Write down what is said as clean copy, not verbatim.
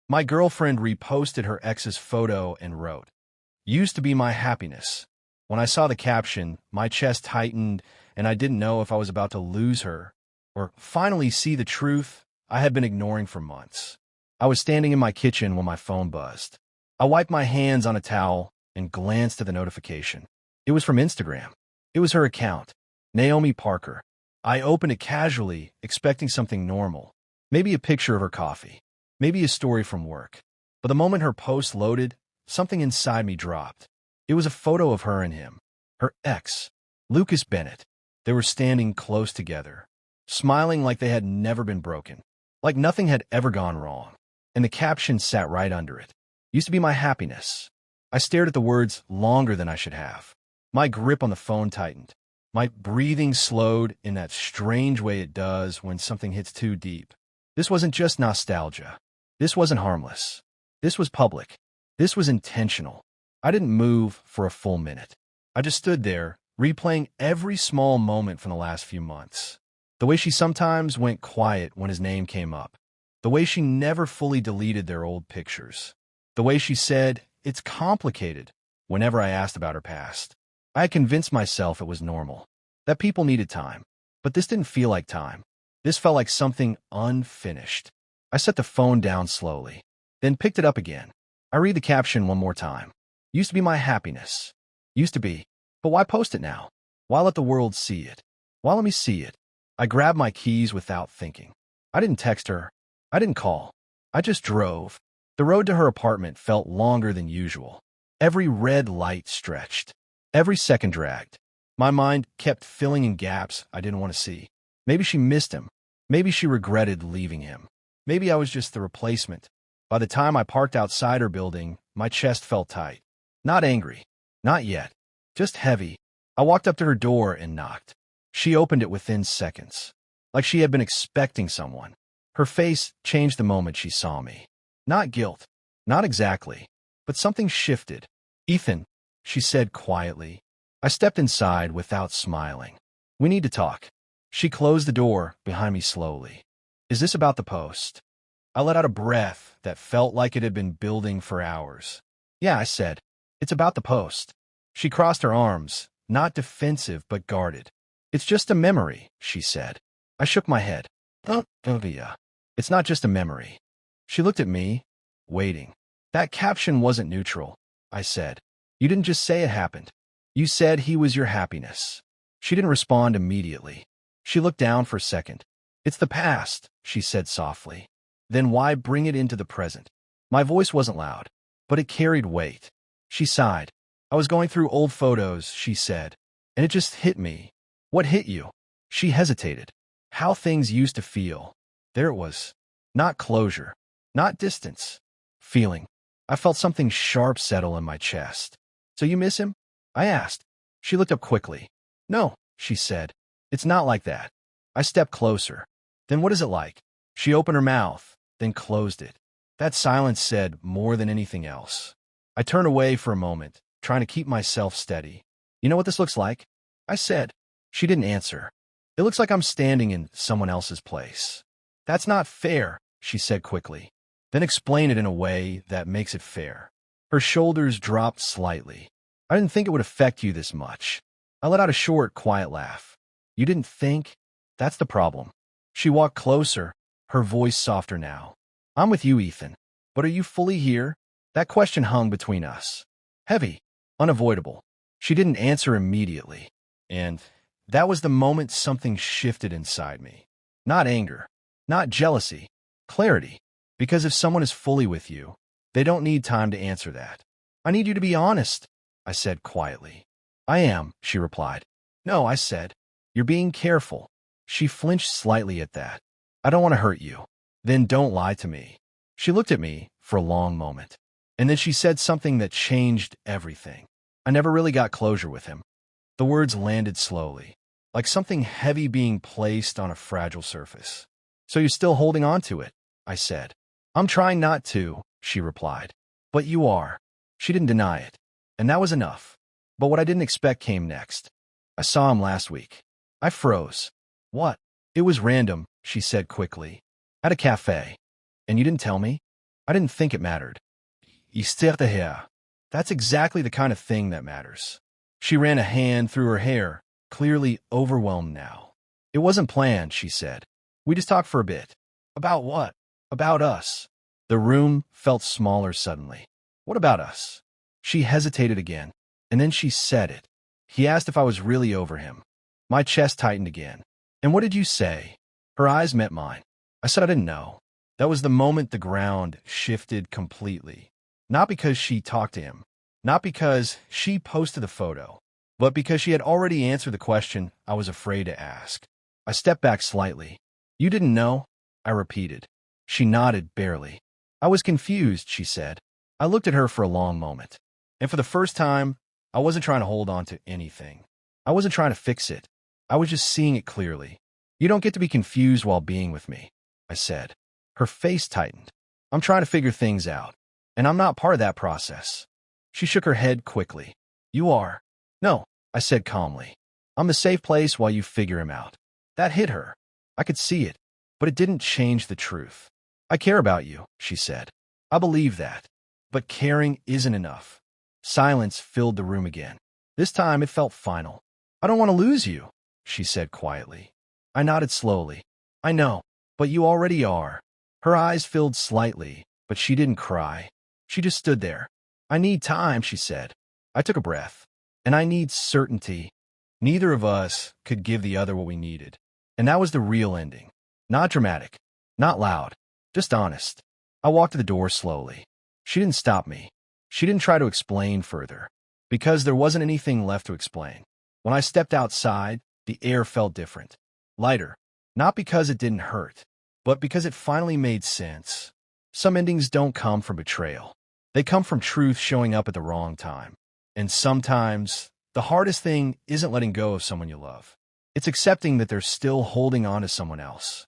My girlfriend reposted her ex's photo and wrote, "Used to be my happiness." When I saw the caption, my chest tightened and I didn't know if I was about to lose her or finally see the truth I had been ignoring for months. I was standing in my kitchen when my phone buzzed. I wiped my hands on a towel and glanced at the notification. It was from Instagram. It was her account, Naomi Parker. I opened it casually, expecting something normal. Maybe a picture of her coffee. Maybe a story from work. But the moment her post loaded, something inside me dropped. It was a photo of her and him. Her ex, Lucas Bennett. They were standing close together, smiling like they had never been broken, like nothing had ever gone wrong. And the caption sat right under it. "Used to be my happiness." I stared at the words longer than I should have. My grip on the phone tightened. My breathing slowed in that strange way it does when something hits too deep. This wasn't just nostalgia. This wasn't harmless. This was public. This was intentional. I didn't move for a full minute. I just stood there, replaying every small moment from the last few months. The way she sometimes went quiet when his name came up. The way she never fully deleted their old pictures. The way she said, "It's complicated," whenever I asked about her past. I had convinced myself it was normal, that people needed time. But this didn't feel like time. This felt like something unfinished. I set the phone down slowly, then picked it up again. I read the caption one more time. "Used to be my happiness." Used to be. But why post it now? Why let the world see it? Why let me see it? I grabbed my keys without thinking. I didn't text her. I didn't call. I just drove. The road to her apartment felt longer than usual. Every red light stretched. Every second dragged. My mind kept filling in gaps I didn't want to see. Maybe she missed him. Maybe she regretted leaving him. Maybe I was just the replacement. By the time I parked outside her building, my chest felt tight. Not angry. Not yet. Just heavy. I walked up to her door and knocked. She opened it within seconds, like she had been expecting someone. Her face changed the moment she saw me. Not guilt. Not exactly. But something shifted. "Ethan," she said quietly. I stepped inside without smiling. "We need to talk." She closed the door behind me slowly. "Is this about the post?" I let out a breath that felt like it had been building for hours. "Yeah," I said. "It's about the post." She crossed her arms, not defensive but guarded. "It's just a memory," she said. I shook my head. "Oh, yeah. It's not just a memory." She looked at me, waiting. "That caption wasn't neutral," I said. "You didn't just say it happened. You said he was your happiness." She didn't respond immediately. She looked down for a second. "It's the past," she said softly. "Then why bring it into the present?" My voice wasn't loud, but it carried weight. She sighed. "I was going through old photos," she said, "and it just hit me." "What hit you?" She hesitated. How things used to feel. There it was. Not closure. Not distance. Feeling. I felt something sharp settle in my chest. "So you miss him?" I asked. She looked up quickly. "No," she said. "It's not like that." I stepped closer. "Then what is it like?" She opened her mouth, then closed it. That silence said more than anything else. I turned away for a moment, trying to keep myself steady. "You know what this looks like?" I said. She didn't answer. "It looks like I'm standing in someone else's place." "That's not fair," she said quickly. "Then explain it in a way that makes it fair." Her shoulders dropped slightly. "I didn't think it would affect you this much." I let out a short, quiet laugh. "You didn't think? That's the problem." She walked closer, her voice softer now. "I'm with you, Ethan. But are you fully here?" That question hung between us. Heavy. Unavoidable. She didn't answer immediately. And that was the moment something shifted inside me. Not anger. Not jealousy. Clarity. Because if someone is fully with you, they don't need time to answer that. "I need you to be honest," I said quietly. "I am," she replied. "No," I said. "You're being careful." She flinched slightly at that. "I don't want to hurt you." "Then don't lie to me." She looked at me for a long moment. And then she said something that changed everything. "I never really got closure with him." The words landed slowly, like something heavy being placed on a fragile surface. "So you're still holding on to it?" I said. "I'm trying not to," she replied. "But you are." She didn't deny it. And that was enough. But what I didn't expect came next. "I saw him last week." I froze. "What?" "It was random," she said quickly. "At a cafe." "And you didn't tell me?" I didn't think it mattered. Secretvoices. That's exactly the kind of thing that matters. She ran a hand through her hair, clearly overwhelmed now. It wasn't planned, she said. We just talked for a bit. About what? About us. The room felt smaller suddenly. What about us? She hesitated again, and then she said it. He asked if I was really over him. My chest tightened again. And what did you say? Her eyes met mine. I said I didn't know. That was the moment the ground shifted completely. Not because she talked to him, not because she posted the photo, but because she had already answered the question I was afraid to ask. I stepped back slightly. You didn't know? I repeated. She nodded barely. I was confused, she said. I looked at her for a long moment. And for the first time, I wasn't trying to hold on to anything. I wasn't trying to fix it. I was just seeing it clearly. You don't get to be confused while being with me, I said. Her face tightened. I'm trying to figure things out, and I'm not part of that process. She shook her head quickly. You are. No, I said calmly. I'm the safe place while you figure him out. That hit her. I could see it, but it didn't change the truth. I care about you, she said. I believe that. But caring isn't enough. Silence filled the room again. This time it felt final. I don't want to lose you, she said quietly. I nodded slowly. I know, but you already are. Her eyes filled slightly, but she didn't cry. She just stood there. I need time, she said. I took a breath. And I need certainty. Neither of us could give the other what we needed. And that was the real ending. Not dramatic, not loud, just honest. I walked to the door slowly. She didn't stop me. She didn't try to explain further, because there wasn't anything left to explain. When I stepped outside, the air felt different. Lighter. Not because it didn't hurt, but because it finally made sense. Some endings don't come from betrayal. They come from truth showing up at the wrong time. And sometimes, the hardest thing isn't letting go of someone you love. It's accepting that they're still holding on to someone else.